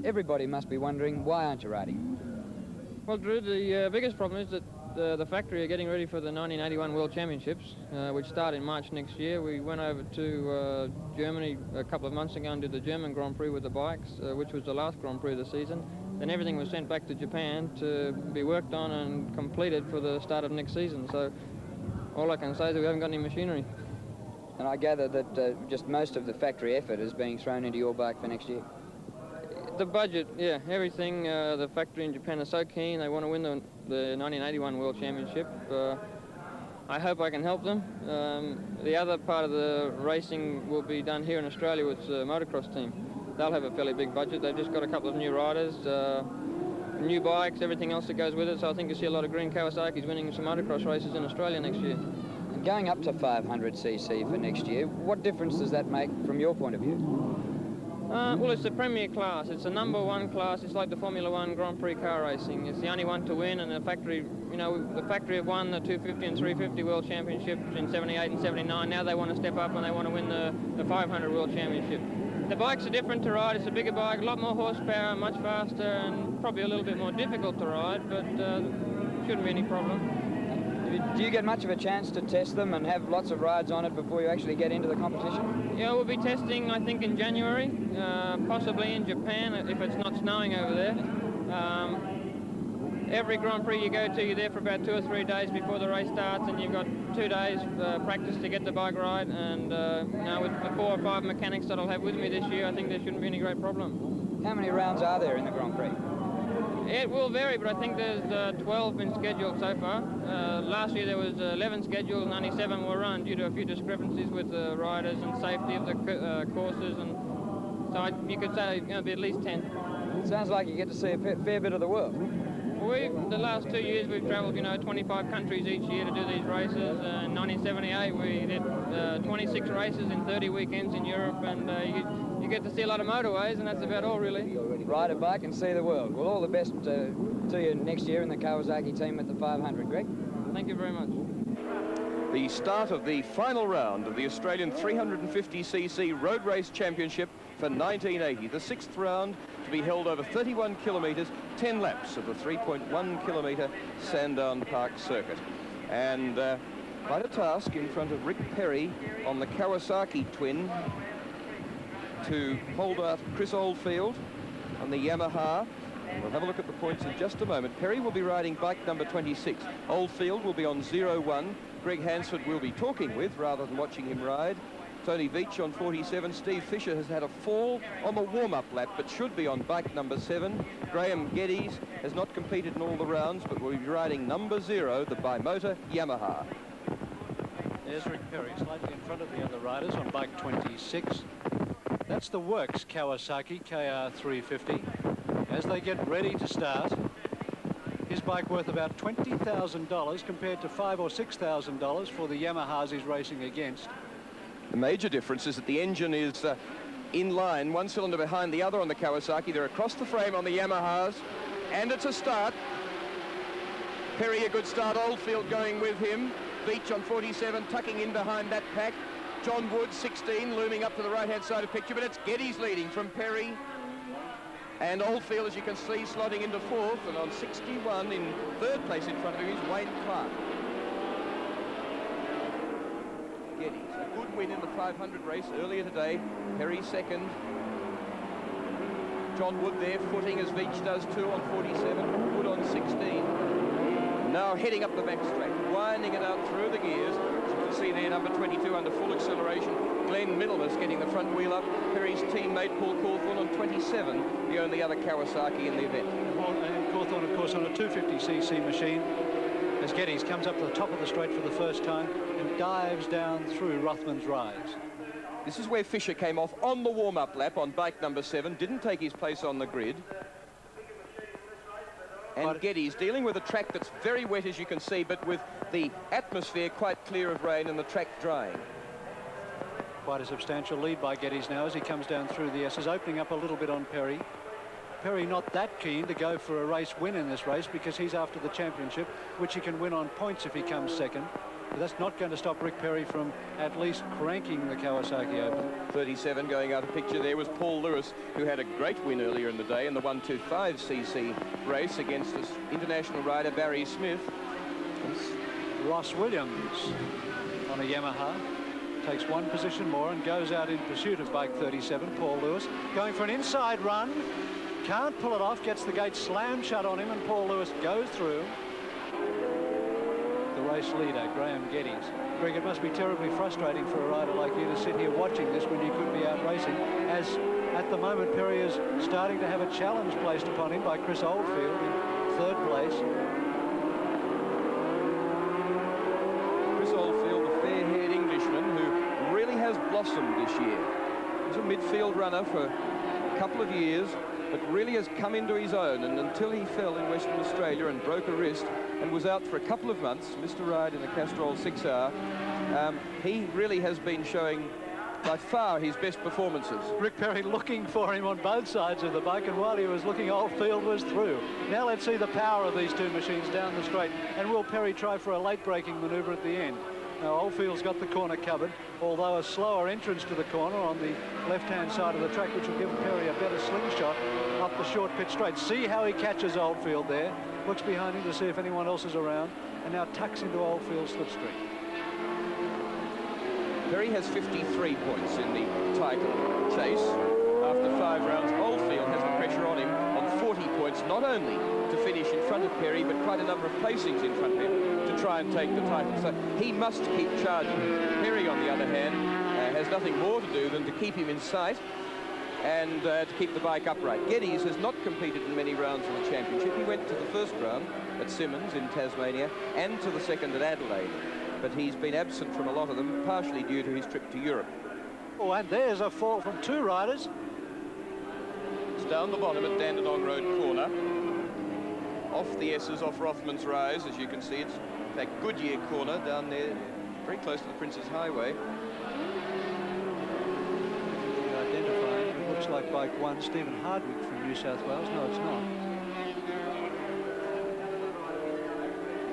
everybody must be wondering, why aren't you riding? Well, Drew, the biggest problem is that the factory are getting ready for the 1981 World Championships, which start in March next year. We went over to Germany a couple of months ago and did the German Grand Prix with the bikes, which was the last Grand Prix of the season. Then everything was sent back to Japan to be worked on and completed for the start of next season. So all I can say is that we haven't got any machinery. And I gather that just most of the factory effort is being thrown into your bike for next year. The budget, yeah, everything. The factory in Japan is so keen. They want to win the 1981 World Championship. I hope I can help them. The other part of the racing will be done here in Australia with the motocross team. They'll have a fairly big budget. They've just got a couple of new riders, new bikes, everything else that goes with it. So I think you'll see a lot of green Kawasaki's winning some motocross races in Australia next year. And going up to 500cc for next year, what difference does that make from your point of view? Well, it's the premier class. It's the #1 class. It's like the Formula 1 Grand Prix car racing. It's the only one to win, and the factory, you know, the factory have won the 250 and 350 World Championships in 78 and 79. Now they want to step up and they want to win the 500 World Championship. The bikes are different to ride. It's a bigger bike, a lot more horsepower, much faster, and probably a little bit more difficult to ride, but shouldn't be any problem. Do you get much of a chance to test them and have lots of rides on it before you actually get into the competition? Yeah, we'll be testing, I think, in January, possibly in Japan if it's not snowing over there. Every Grand Prix you go to, you're there for about 2 or 3 days before the race starts, and you've got 2 days practice to get the bike right. And now with the 4 or 5 mechanics that I'll have with me this year, I think there shouldn't be any great problem. How many rounds are there in the Grand Prix? It will vary, but I think there's 12 been scheduled so far. Last year there was 11 scheduled and only 7 were run due to a few discrepancies with the riders and safety of the courses, and so you could say it's going to be at least 10. It sounds like you get to see a fair bit of the world. Well, the last 2 years we've travelled, 25 countries each year to do these races. In 1978 we did 26 races in 30 weekends in Europe, and you get to see a lot of motorways, and that's about all really. Ride a bike and see the world. Well, all the best to you next year in the Kawasaki team at the 500, Greg. Thank you very much. the start of the final round of the Australian 350cc Road Race Championship for 1980. The 6th round to be held over 31 kilometres, 10 laps of the 3.1 kilometre Sandown Park circuit. And quite a task in front of Rick Perry on the Kawasaki twin to hold out Chris Oldfield on the Yamaha. We'll have a look at the points in just a moment. Perry will be riding bike number 26. Oldfield will be on 0-1. Greg Hansford will be talking with rather than watching him ride. Tony Veach on 47. Steve Fisher has had a fall on the warm-up lap, but should be on bike number 7. Graham Geddes has not competed in all the rounds, but will be riding number 0, the bimotor Yamaha. There's Rick Perry, slightly in front of the other riders on bike 26. That's the Works Kawasaki KR350. As they get ready to start, his bike worth about $20,000 compared to $5,000 or $6,000 for the Yamahas he's racing against. The major difference is that the engine is in line, one cylinder behind the other on the Kawasaki. They're across the frame on the Yamahas, and it's a start. Perry a good start, Oldfield going with him. Veach on 47, tucking in behind that pack. John Wood, 16, looming up to the right-hand side of the picture, but it's Geddes leading from Perry. And Oldfield, as you can see, slotting into 4th, and on 61 in 3rd place in front of him is Wayne Clark. Geddes, a good win in the 500 race earlier today. Perry 2nd. John Wood there, footing as Veach does too on 47. Wood on 16. Now heading up the back straight, winding it out through the gears. As you can see there, number 22 under full acceleration. Glenn Middlemas getting the front wheel up. Perry's teammate Paul Cawthorne on 27, the only other Kawasaki in the event. And Cawthorne, of course, on a 250cc machine, as Geddes comes up to the top of the straight for the first time and dives down through Rothman's rise. This is where Fisher came off on the warm-up lap on bike number 7, didn't take his place on the grid. And Geddes dealing with a track that's very wet, as you can see, but with the atmosphere quite clear of rain and the track drying. Quite a substantial lead by Geddes now as he comes down through the S's, opening up a little bit on Perry. Perry not that keen to go for a race win in this race because he's after the championship, which he can win on points if he comes second. But that's not going to stop Rick Perry from at least cranking the Kawasaki Open. 37 going out of picture there was Paul Lewis, who had a great win earlier in the day in the 125cc race against his international rider Barry Smith. Ross Williams on a Yamaha takes one position more and goes out in pursuit of bike 37. Paul Lewis going for an inside run, can't pull it off, gets the gate slammed shut on him, and Paul Lewis goes through. The race leader, Graham Geddes. Greg, it must be terribly frustrating for a rider like you to sit here watching this when you could be out racing, as at the moment Perry is starting to have a challenge placed upon him by Chris Oldfield in 3rd place. Chris Oldfield, the fair-haired Englishman who really has blossomed this year. He's a midfield runner for a couple of years, but really has come into his own, and until he fell in Western Australia and broke a wrist and was out for a couple of months, missed a ride in a Castrol 6R, he really has been showing by far his best performances. Rick Perry looking for him on both sides of the bike, and while he was looking, Oldfield was through. Now let's see the power of these two machines down the straight, and will Perry try for a late braking manoeuvre at the end? Now Oldfield's got the corner covered, although a slower entrance to the corner on the left-hand side of the track, which will give Perry a better slingshot up the short pit straight. See how he catches Oldfield there, looks behind him to see if anyone else is around, and now tucks into Oldfield's slipstream. Perry has 53 points in the title chase after 5 rounds. Oldfield has the pressure on him on 40 points, not only to finish in front of Perry, but quite a number of placings in front of him to try and take the title. So he must keep charging. Perry, on the other hand, has nothing more to do than to keep him in sight and to keep the bike upright. Geddes has not competed in many rounds of the championship. He went to the 1st round at Simmons in Tasmania and to the 2nd at Adelaide, but he's been absent from a lot of them, partially due to his trip to Europe. Oh, and there's a fall from 2 riders. It's down the bottom at Dandenong Road corner. Off the S's, off Rothman's Rise, as you can see. It's that Goodyear corner down there, very close to the Prince's Highway. Identifying, it looks like bike 1, Stephen Hardwick from New South Wales. No, it's not.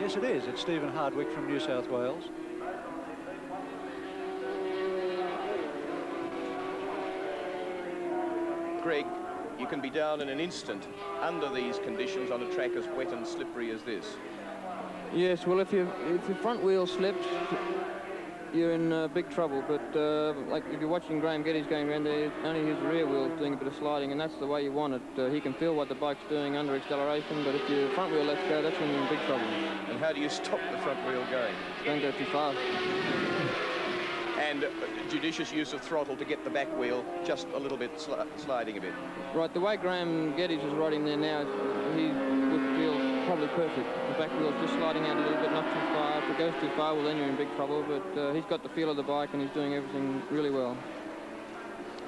Yes, it is. It's Stephen Hardwick from New South Wales. Greg, you can be down in an instant under these conditions on a track as wet and slippery as this. Yes, well, if your front wheel slips, you're in big trouble. But like if you're watching Graham Geddes going around there, only his rear wheel's doing a bit of sliding, and that's the way you want it. He can feel what the bike's doing under acceleration, but if your front wheel lets go, that's when you're in big trouble. And how do you stop the front wheel going? Don't go too fast. And judicious use of throttle to get the back wheel just a little bit sliding a bit. Right, the way Graham Geddes is riding there now, he would feel probably perfect. The back wheel's just sliding out a little bit, not too far. If it goes too far, well, then you're in big trouble. But he's got the feel of the bike, and he's doing everything really well.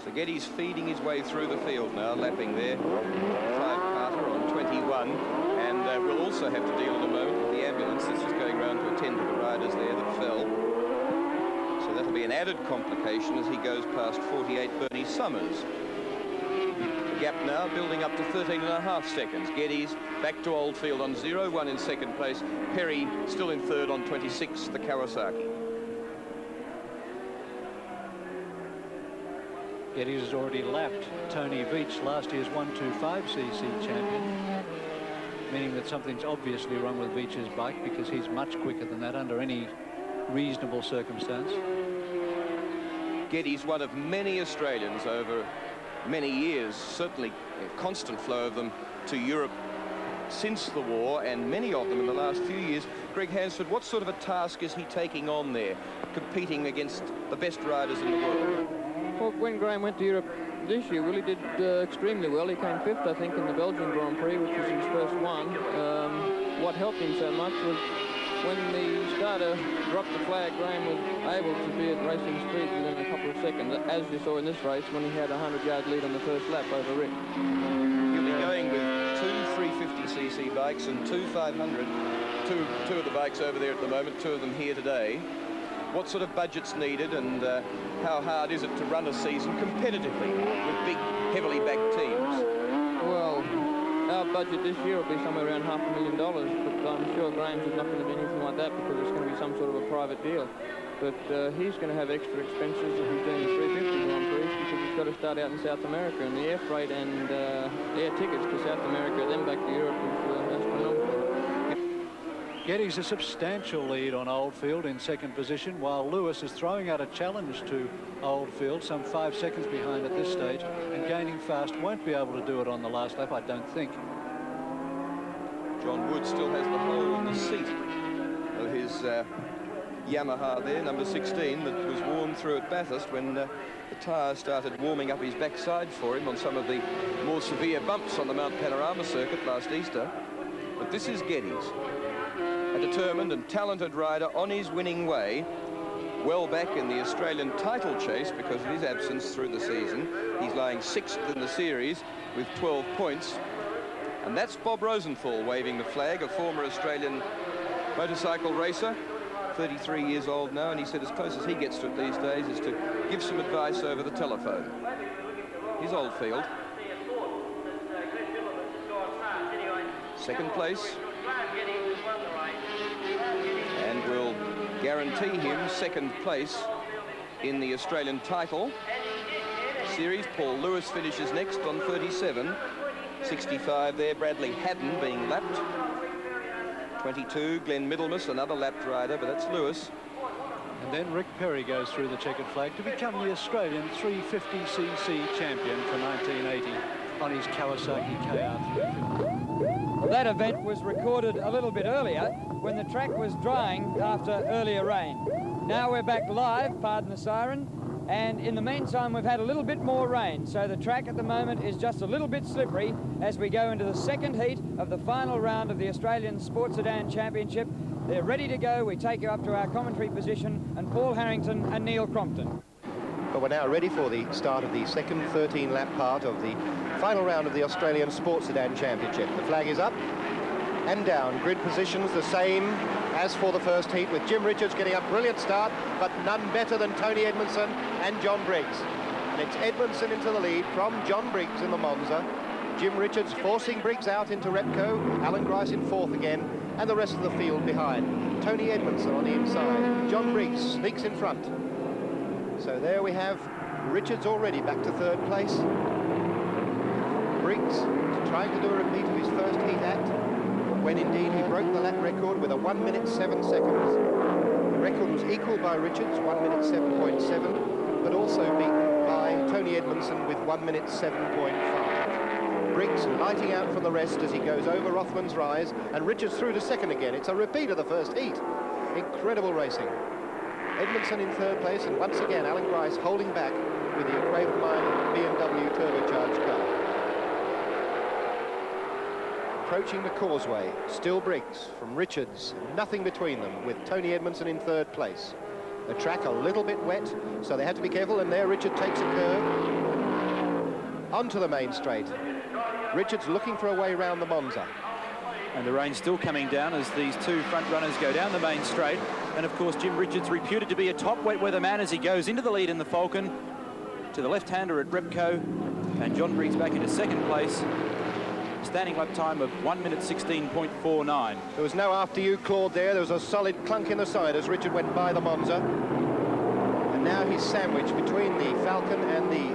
So Geddes feeding his way through the field now, lapping there. 5-parter on 21. And we'll also have to deal in a moment with the ambulance that's just going around to attend to the riders there that fell. So that'll be an added complication as he goes past 48 Bernie Summers. The gap now building up to 13.5 seconds. Geddes back to Oldfield on 0-1 in second place. Perry still in third on 26, the Kawasaki. Geddes has already lapped Tony Veach, last year's 125cc champion, meaning that something's obviously wrong with Veach's bike, because he's much quicker than that under any reasonable circumstance. Geddes, one of many Australians over many years, certainly a constant flow of them to Europe since the war, and many of them in the last few years. Greg Hansford, what sort of a task is he taking on there, competing against the best riders in the world? Well, when Graham went to Europe this year, Willie did extremely well. He came 5th, I think, in the Belgian Grand Prix, which was his first one. What helped him so much was when the starter dropped the flag, Graham was able to be at racing speed within a couple of seconds, as you saw in this race when he had a 100-yard lead on the first lap over Rick. You'll be going with 2 350cc bikes and 2 500. Two of the bikes over there at the moment, 2 of them here today. What sort of budget's needed, and how hard is it to run a season competitively with big, heavily backed teams? Well, our budget this year will be somewhere around $500,000, but I'm sure Graham's is not going to be anything like that, because it's going to be some sort of a private deal. But he's going to have extra expenses if he's doing the 350 Grand Prix, because he's got to start out in South America, and the air freight and air tickets to South America, then back to Europe, is astronomical. Geddes a substantial lead on Oldfield in second position, while Lewis is throwing out a challenge to Oldfield, some 5 seconds behind at this stage, and gaining fast. Won't be able to do it on the last lap, I don't think. John Wood still has the hole in the seat of his Yamaha there, number 16, that was worn through at Bathurst when the tyre started warming up his backside for him on some of the more severe bumps on the Mount Panorama circuit last Easter. But this is Geddes, a determined and talented rider on his winning way, well back in the Australian title chase because of his absence through the season. He's lying 6th in the series with 12 points. And that's Bob Rosenthal waving the flag, a former Australian motorcycle racer, 33 years old now, and he said as close as he gets to it these days is to give some advice over the telephone. Here's Oldfield. Second place. And will guarantee him second place in the Australian title series. Paul Lewis finishes next on 37. 65 there, Bradley Haddon being lapped. 22, Glenn Middlemas, another lapped rider, but that's Lewis. And then Rick Perry goes through the checkered flag to become the Australian 350cc champion for 1980 on his Kawasaki KR350. That event was recorded a little bit earlier when the track was drying after earlier rain. Now we're back live, pardon the siren, and in the meantime we've had a little bit more rain, so the track at the moment is just a little bit slippery as we go into the second heat of the final round of the Australian Sports Sedan Championship. They're ready to go. We take you up to our commentary position, and Paul Harrington and Neil Crompton. But we're now ready for the start of the second 13-lap part of the final round of the Australian Sports Sedan Championship. The flag is up and down. Grid positions the same as for the first heat, with Jim Richards getting a brilliant start, but none better than Tony Edmondson and John Briggs. And it's Edmondson into the lead from John Briggs in the Monza. Jim Richards forcing Briggs out into Repco. Alan Grice in fourth again, and the rest of the field behind. Tony Edmondson on the inside. John Briggs sneaks in front. So there we have Richards already back to third place. Briggs trying to do a repeat of his first heat act, when indeed he broke the lap record with a 1 minute 7 seconds. The record was equalled by Richards, 1 minute 7.7, but also beaten by Tony Edmondson with 1 minute 7.5. Briggs lighting out from the rest as he goes over Rothman's rise, and Richards through to second again. It's a repeat of the first heat. Incredible racing. Edmondson in third place, and once again Alan Grice holding back with the Craven-Meyer BMW turbocharged car. Approaching the causeway, still Briggs from Richards, nothing between them, with Tony Edmondson in third place. The track a little bit wet, so they have to be careful, and there Richard takes a curve onto the main straight. Richards looking for a way round the Monza. And the rain still coming down as these two front runners go down the main straight. And of course, Jim Richards, reputed to be a top wet weather man, as he goes into the lead in the Falcon to the left-hander at Repco, and John Briggs back into second place. Standing lap time of 1 minute 16.49. There was no after you, Claude, there. There was a solid clunk in the side as Richard went by the Monza. And now he's sandwiched between the Falcon and the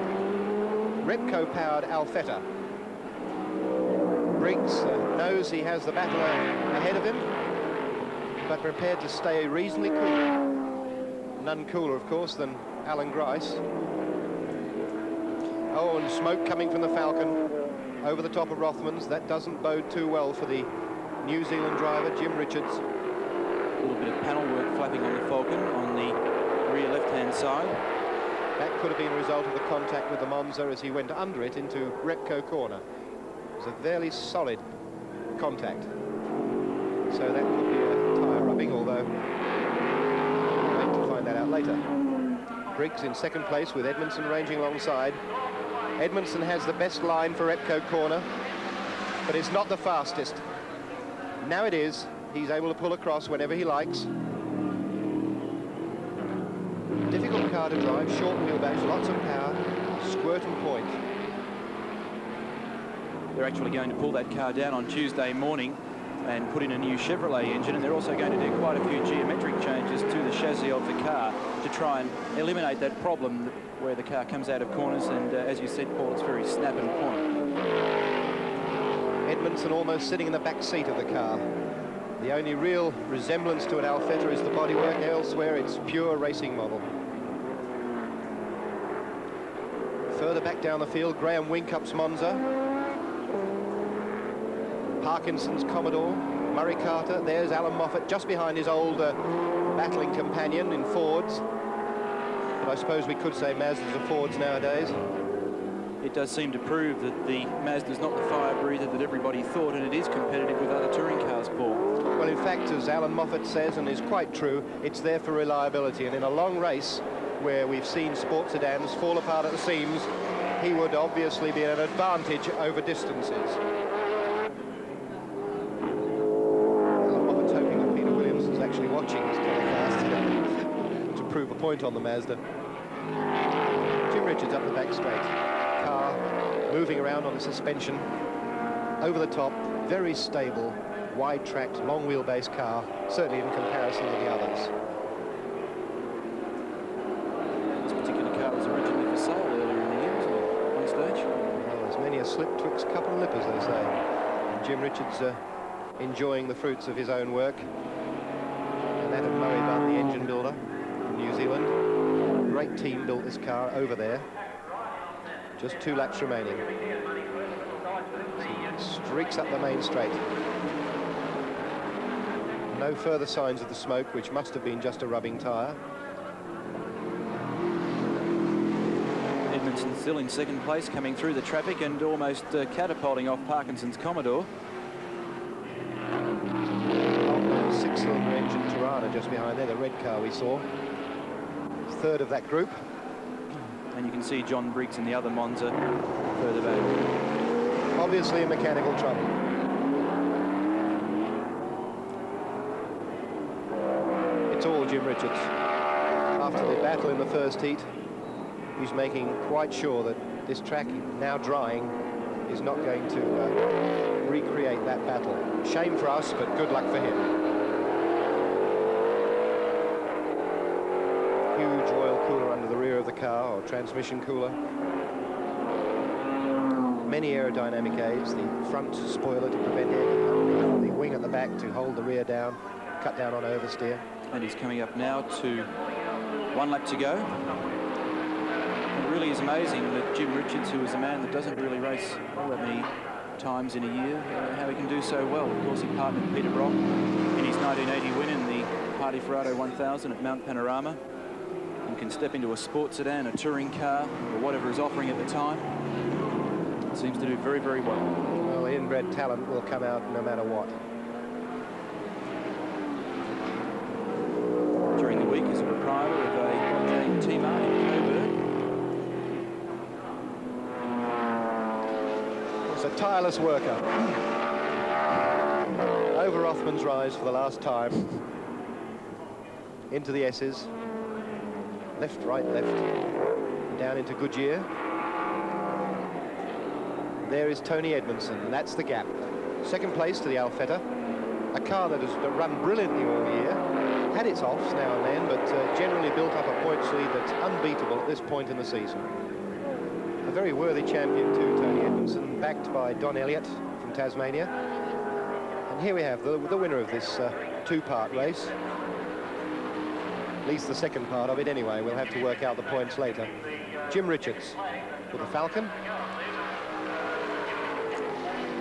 Repco-powered Alfetta. Briggs knows he has the battle ahead of him, but prepared to stay reasonably cool. None cooler, of course, than Alan Grice. Oh, and smoke coming from the Falcon over the top of Rothman's. That doesn't bode too well for the New Zealand driver, Jim Richards. A little bit of panel work flapping on the Falcon on the rear left-hand side. That could have been a result of the contact with the Monza as he went under it into Repco corner. It was a fairly solid contact. So that could be a tyre rubbing, although we'll wait to find that out later. Briggs in second place with Edmondson ranging alongside. Edmondson has the best line for Repco corner, but it's not the fastest. Now it is. He's able to pull across whenever he likes. Difficult car to drive, short wheelbase, lots of power, squirt and point. They're actually going to pull that car down on Tuesday morning and put in a new Chevrolet engine, and they're also going to do quite a few geometric changes to the chassis of the car to try and eliminate that problem where the car comes out of corners, and as you said, Paul, it's very snap and point. Edmondson almost sitting in the back seat of the car. The only real resemblance to an Alfetta is the bodywork. Elsewhere, it's pure racing model. Further back down the field, Graham Winkup's Monza. Parkinson's Commodore, Murray Carter, there's Alan Moffat just behind his old battling companion in Fords. But I suppose we could say Mazdas are Fords nowadays. It does seem to prove that the Mazda's not the fire breather that everybody thought, and it is competitive with other touring cars, Paul. Well, in fact, as Alan Moffat says, and is quite true, it's there for reliability. And in a long race where we've seen sports sedans fall apart at the seams, he would obviously be at an advantage over distances. Actually watching this telecast to prove a point on the Mazda. Jim Richards up the back straight. Car moving around on the suspension. Over the top, very stable, wide-tracked, long wheelbase car, certainly in comparison to the others. This particular car was originally for sale earlier in the year, wasn't it, one stage? Well, there's many a slip twixt cup and lip, as they say. And Jim Richards enjoying the fruits of his own work. Adam Murray, the engine builder from New Zealand. Great team built this car over there. Just 2 laps remaining. Streaks up the main straight. No further signs of the smoke, which must have been just a rubbing tyre. Edmondson still in second place, coming through the traffic and almost catapulting off Parkinson's Commodore. 6-cylinder engine Tirana just behind there, the red car we saw. Third of that group. And you can see John Briggs in the other Monza further back. Obviously in mechanical trouble. It's all Jim Richards. After the battle in the first heat, he's making quite sure that this track, now drying, is not going to recreate that battle. Shame for us, but good luck for him. Huge oil cooler under the rear of the car, or transmission cooler. many aerodynamic aids, the front spoiler to prevent air coming, the wing at the back to hold the rear down, cut down on oversteer. And he's coming up now to 1 lap to go. It really is amazing that Jim Richards, who is a man that doesn't really race all that many times in a year, how he can do so well. Of course, he partnered Peter Brock in his 1980 win in the Hardy Ferrado 1000 at Mount Panorama, and can step into a sports sedan, a touring car, or whatever is offering at the time. Seems to do very, very well. Well, inbred talent will come out no matter what. During the week, as a proprietor of a Jane Timar in Coburg. It's a tireless worker. Over Rothman's rise for the last time. Into the S's. Left, right, left. Down into Goodyear. There is Tony Edmondson, and that's the gap. Second place to the Alfetta. A car that has run brilliantly all year. Had its offs now and then, but generally built up a points lead that's unbeatable at this point in the season. A very worthy champion too, Tony Edmondson, backed by Don Elliott from Tasmania. And here we have the winner of this two-part race. At least the second part of it anyway. We'll have to work out the points later. Jim Richards with the Falcon.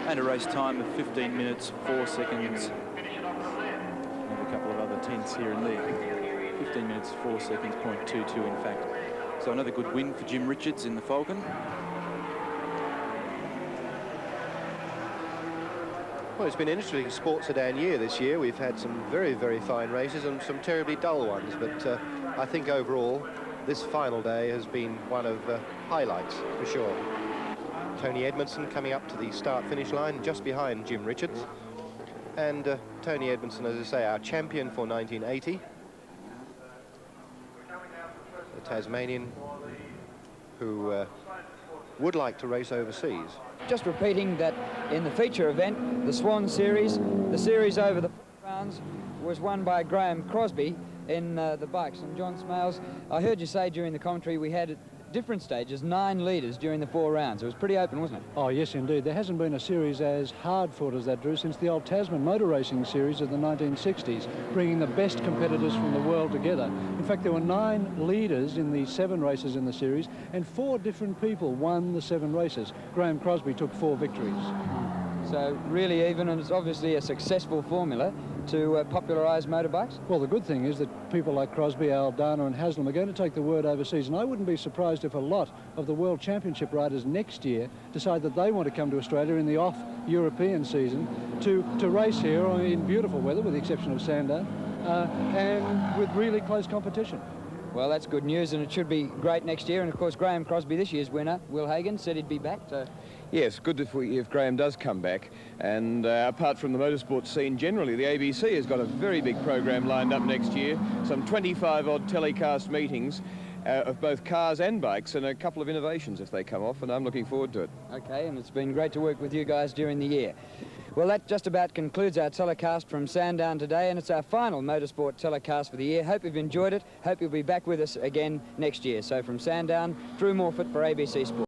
And a race time of 15 minutes, 4 seconds. And a couple of other tenths here and there. 15 minutes, 4 seconds, 0.22 in fact. So another good win for Jim Richards in the Falcon. Well, it's been an interesting sports sedan year this year. We've had some very, very fine races and some terribly dull ones, but I think overall this final day has been one of highlights for sure. Tony Edmondson coming up to the start-finish line just behind Jim Richards. And Tony Edmondson, as I say, our champion for 1980. The Tasmanian who would like to race overseas. Just repeating that in the feature event, the Swann series, the series over the 4 rounds was won by Graham Crosby in the bikes. And John Smales, I heard you say during the commentary we had at different stages 9 leaders during the 4 rounds. It was pretty open, wasn't it? Oh, yes, indeed. There hasn't been a series as hard-fought as that, Drew, since the old Tasman motor racing series of the 1960s, bringing the best competitors from the world together. In fact, there were 9 leaders in the 7 races in the series, and 4 different people won the 7 races. Graham Crosby took 4 victories. So really even, and it's obviously a successful formula to popularise motorbikes. Well, the good thing is that people like Crosby, Aldana and Haslam are going to take the word overseas, and I wouldn't be surprised if a lot of the World Championship riders next year decide that they want to come to Australia in the off-European season to race here in beautiful weather, with the exception of Sandown, and with really close competition. Well, that's good news, and it should be great next year. And of course, Graham Crosby, this year's winner, Will Hagan, said he'd be back. So yes, good if Graham does come back. And apart from the motorsport scene generally, the ABC has got a very big program lined up next year. Some 25-odd telecast meetings of both cars and bikes, and a couple of innovations if they come off, and I'm looking forward to it. Okay, and it's been great to work with you guys during the year. Well, that just about concludes our telecast from Sandown today, and it's our final motorsport telecast for the year. Hope you've enjoyed it. Hope you'll be back with us again next year. So from Sandown, Drew Morfitt for ABC Sport.